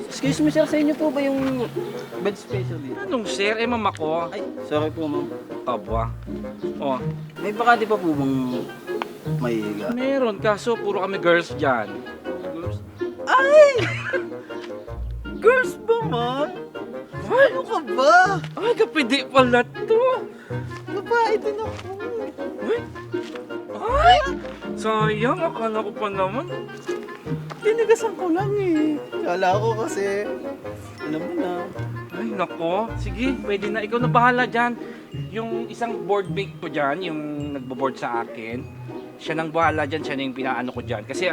Excuse me sir, sa inyo po ba yung bed special dito? Anong sir? Eh, ma'am ako. Ay, sorry po ma'am. Kabwa. Oh, May bakante pa po bang may higa? meron. Kaso, puro kami girls dyan. Ay! Girls ba man? Ano ka ba? Ay, kapindi pala to. Babae din ako. Ay! Sayang, akala ko pa naman. Tinigasan ko lang eh. Kala ko kasi, alam mo na. Ay, nako. Sige, pwede na. Ikaw na bahala dyan. Yung isang board mate ko dyan, yung nagbo-board sa akin, siya nang bahala dyan, siya na yung pinaano ko dyan. Kasi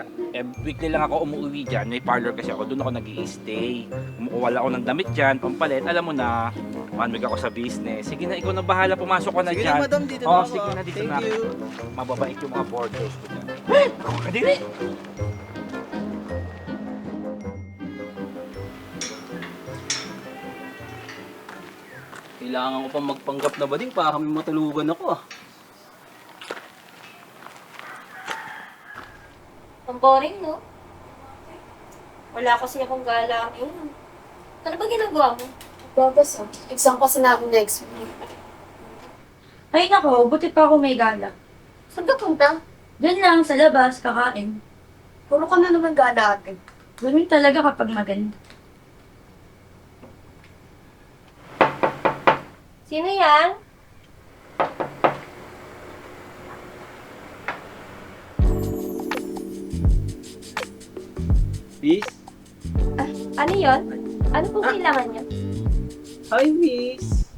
weekly lang ako umuwi dyan, may parlor kasi ako, doon ako nag-i-stay. Kumukuha ako ng damit dyan, pampalit. Alam mo na, 1 week ako sa business. Sige na, ikaw na bahala, pumasok ka na Sige dyan. na madam, dito na Oh, ako. sige na, dito Thank na. you. Mababait yung mga boarders ko dyan. Eh, ako ka din eh. Kailangan ko pa magpanggap na bading para kami matulugan ako ah. Ang boring, no? Wala kasi akong gala ngayon. Ano ba ginagawa mo? Babasa. Exam kasi namin next week. Ay nako, buti pa ako may gala. Saan ka punta? Doon lang sa labas, kakain. Puro ka na naman gala atin. Ganun talaga kapag maganda. Sino yan? Miss? Ano yon? Ano po kailangan niyo? Hi Miss.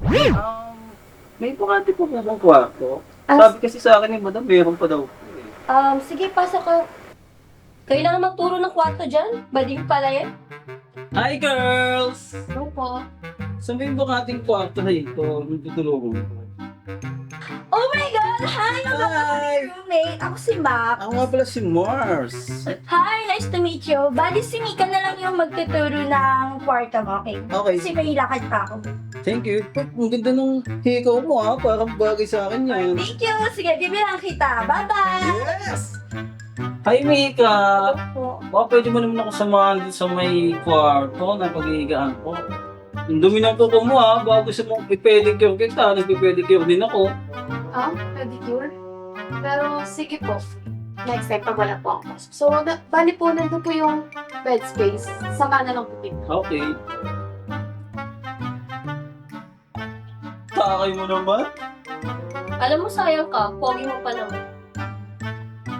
May bakante po ba bang kwarto? Ah, Sabi kasi sa akin ni madam, meron pa daw. sige, pasok ka. Kayo na nga magturo ng kwarto dyan? Bading pala yan? Hi girls! No po. Saan ba yung bakating kwarto na ito? Yung tutulungan ko. Oh my God! Hi! Hi! Roommate! Ako si Mac. Ako nga pala si Mars. Hi! Nice to meet you. Bali, si Mika na lang yung magtuturo ng kwarto mo, okay? Okay, Kasi may lakad pa ako. thank you. Ang ganda ng hikaw mo ha, parang bagay sa akin yan. Thank you! Sige, bibilang kita. Bye-bye! Yes! Hi Mika! Po. Baka pwede mo naman ako samahan dun sa may kwarto na pag-iigaan ko. Ang dumi ng kuko mo ha, baka gusto mong ipedicure kita, nagpipedicure din ako. Pedicure? Pero sige po. Next time pag wala po ako. So, bali po nandun po yung bed space. Saka na lang po dito. Okay. Takay mo naman? Alam mo, sayang ka. Pogi mo pa naman.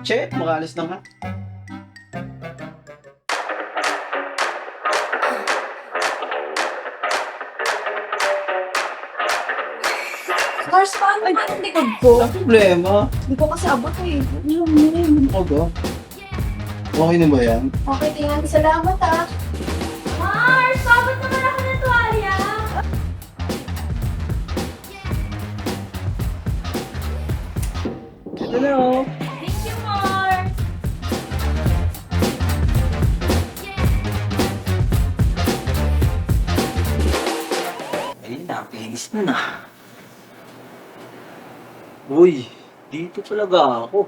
Check, makalis na nga. Mars, paano ba ang likod ko? Ang problema? Hindi ko kasi abot eh. Ano ba? Okay na ba yan? Okay, tingnan. Salamat ah. Mars! Sabot naman ako ng tuwalya! Hello! Thank you, Mars! Ayun na, pinis na. Uy, dito talaga ako.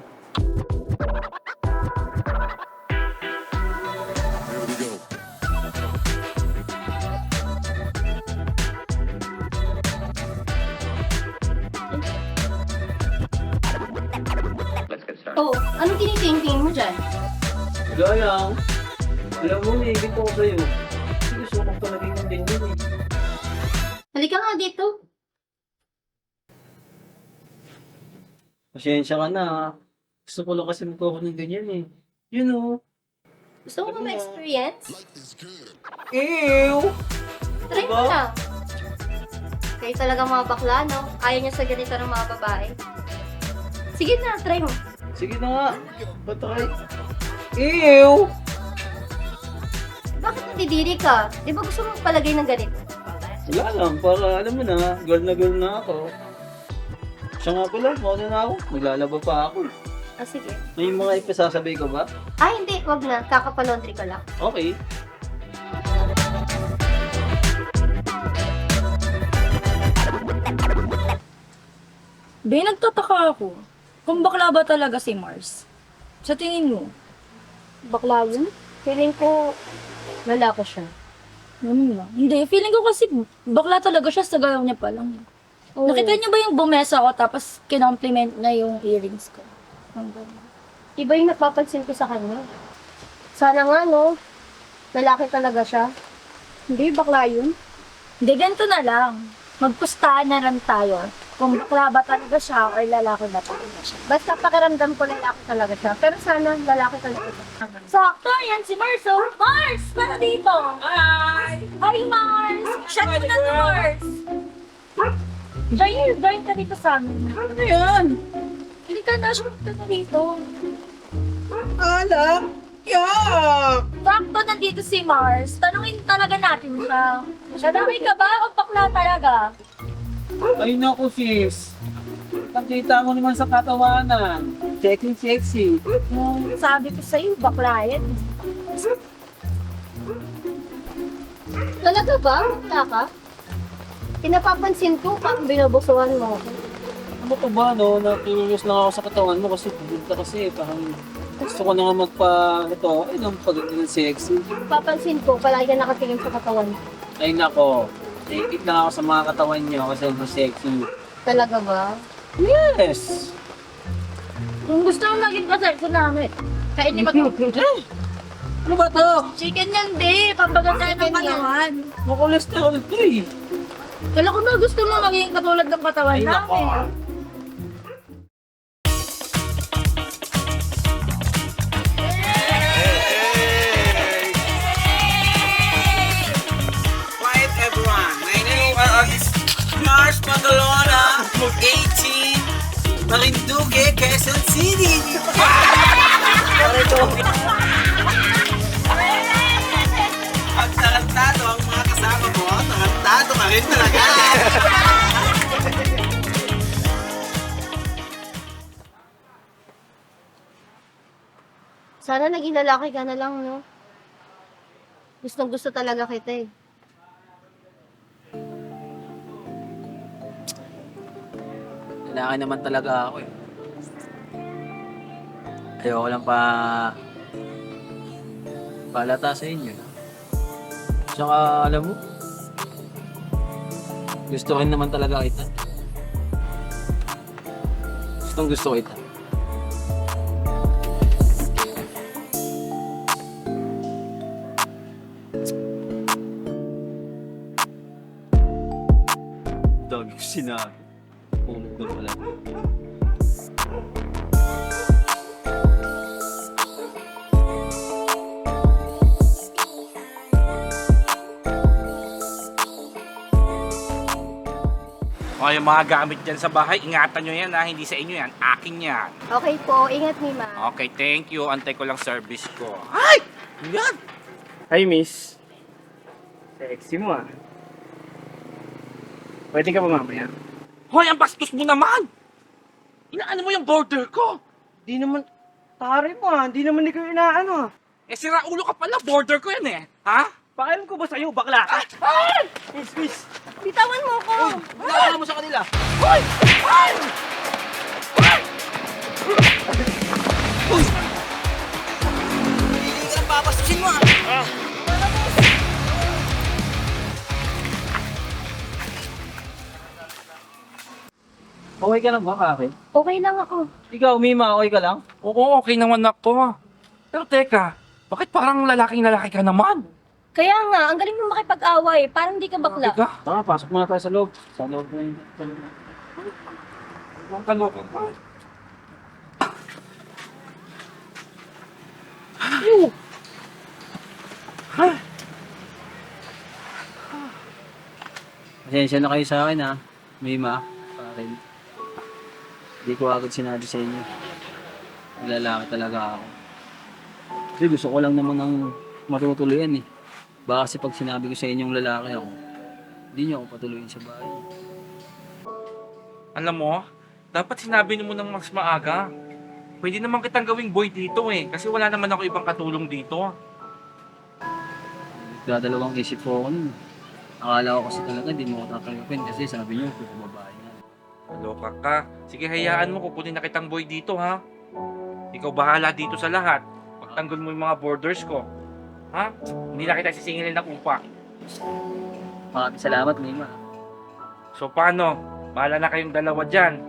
Oh, anong tinitingting mo dyan? Wala lang. Alam mo, naibig ko sa'yo. Kasi gusto ko talaga yung ganyan eh. Halika nga dito. Pasensya ka na. Gusto ko lang kasi magkawa ng ganyan eh. You know. Gusto mo ba ma-experience? Ew! Try mo Diba? na. Kayo talaga mga bakla, no? Ayaw niya sa ganito ng mga babae. Sige na, try mo. Sige na nga. Patry. Ew! Bakit nadidiri ka? Di ba gusto mo palagay ng ganito? Wala lang, para alam mo na girl na ako. Siya nga pala, mauna na ako. Maglalaba pa ako. Ah, sige. May mga ipasasabay ko ba? Ay, hindi. Wag na. Kakapalaundry ko lang. Okay. Be, nagtataka ako. Kung bakla ba talaga si Mars? Sa tingin mo? Bakla yun? Feeling ko, lalaki siya. Ano lang? Hindi, feeling ko kasi bakla talaga siya sa galaw niya pa lang. Oo. Nakita niyo ba yung bumesa ko tapos kinompliment na yung earrings ko? Ang ganda. Iba yung napapansin ko sa kanya. Sana nga, no? Lalaki talaga siya. Hindi, bakla yun. Hindi, ganito na lang. Magpustahan na lang tayo. Kung bakla ba talaga siya or lalaki ba talaga siya. Basta pakiramdam ko lalaki talaga siya. Pero sana lalaki talaga siya. Sakto, yan si Mars. Oh. Mars, para dito. Hi! Hi, Mars! Shot mo na to, Mars! Join ka dito sa amin. Ano yan? Hindi ka na, shot ka na dito. Alak! Yak! Sakto, nandito si Mars. Tanungin talaga natin siya. Lalaki ka ba o bakla talaga? Ay naku sis. Nakita mo naman sa katawanan. Sexy. Yung sabi ko sa'yo, bakla yan. Talaga ba? Wala ka? Pinapapansin ko, parang binubusuhan mo ako. Ano ka ba no? Natulus lang ako sa katawan mo kasi bugod ka kasi. Parang gusto ko na nga ito. Ay nang pagiging sexy. Papansin ko, palagi ka nakatingin sa katawan. Ay nako. Naikit lang ako sa mga katawan niyo kasi ang sexy. Talaga ba? Yes! Kung gusto mo maging kasal ko namin, kainin mo to. Ano ba to? Chicken yan, di. Pampaganda ng katawan. Makolesterol to eh. Kala ko na gusto mo maging katulad ng katawan Ay nako. namin. Quiet everyone. My name is Mars Magalona, 18, Marinduque, Quezon City. Pag tarantado ang mga kasama mo, tarantado ka rin talaga. Sana naging lalaki ka na lang, no? Gustong gusto talaga kita eh. Kailangan naman talaga ako eh. Ayoko lang palata sa inyo. Tsaka alam mo, gusto rin naman talaga kita. Gustong gusto kita. Dami ko sinabi. Pumog na pala. O, yung mga gamit dyan sa bahay, ingatan nyo yan ha, hindi sa inyo yan, akin yan. Okay po, ingat Mima. Okay, thank you. Antay ko lang service ko. Ay! Yan! Hi, miss. Sexy mo ah. Pwede ka ba mamaya? Hoy, ang bastos mo naman! Inaano mo yung border ko? Di naman, tari mo ah. Di naman ikaw inaano ah. Eh, sira ulo ka pala, border ko yan eh. Ha? Pakialam ko ba sa'yo, bakla ka? Ay! Miss. Bitawan mo ko! Wala mo sa kanila. Hoy! Ay! Ay! Hindi ka nang papastusin mo ah. Okay ka lang ba, Kaki? Okay lang ako. Ikaw, Mima, okay ka lang? Oo, okay naman ako. Pero teka, bakit parang lalaking-lalaki ka naman? Kaya nga, ang galing mo makipag-away. Parang di ka bakla. Teka, Tara, pasok muna tayo sa loob. Sa loob na yun. ang kaloko pa. Pasensya na kayo sa akin ha, Mima. Parin. Hindi ko agad sinabi sa inyo. Lalaki talaga ako. Kasi gusto ko lang naman ng matutuluyan eh. Baka kasi pag sinabi ko sa inyong lalaki ako, hindi niyo ako patuloyin sa bahay. Alam mo, dapat sinabi mo nang mas maaga. Pwede naman kitang gawing boy dito eh, kasi wala naman ako ibang katulong dito. Dadalawang isip ko ako nun. Akala ko kasi talaga hindi mo ako tatanggapin kasi sabi niyo, babae na. Loka ka. Sige, hayaan mo. Kukunin na kitang boy dito, ha? Ikaw bahala dito sa lahat. Pagtanggol mo yung mga borders ko. Ha? Hindi na kita sisingilin ng upa. Maraming salamat, Mima. So, paano? Bahala na kayong dalawa dyan.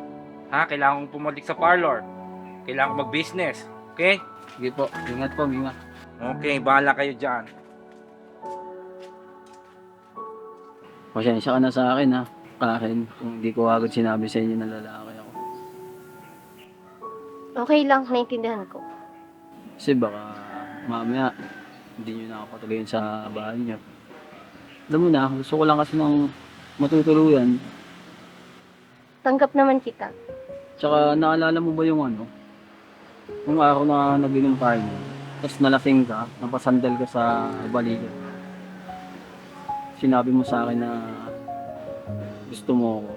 Ha? Kailangan kong pumalit sa parlor. Kailangan kong mag-business. Okay? Sige po, ingat po, Mima. Okay, bahala kayo dyan. Pasensya ka na sa akin, ha? Karen, kung hindi ko agad sinabi sa inyo na lalaki ako. Okay lang, naintindihan ko. Kasi baka mamaya hindi nyo na ako patuloyin sa bahay nyo. Alam mo na, gusto ko lang kasi ng matutuluyan. Tanggap naman kita. Tsaka naalala mo ba yung ano? Yung araw na nag-inom tayo, tapos nalasing ka, napasandal ka sa balikat. Sinabi mo sa akin na gusto mo ako,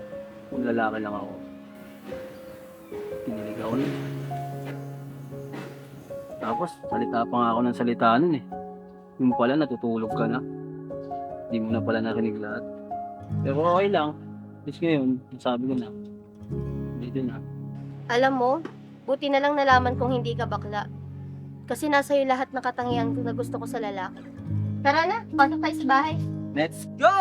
kung lalaki lang ako. Kinilig ako nun. Tapos, salita pa nga ako ng salita nun eh. Yung pala, natutulog ka na. Hindi mo na pala narinig lahat. Pero okay lang. Tapos ngayon, sabi ko na, dito na. Alam mo, buti na lang nalaman kong hindi ka bakla. Kasi nasa iyo lahat ng katangian ko na gusto ko sa lalaki. Tara na, pasok tayo sa bahay. Let's go!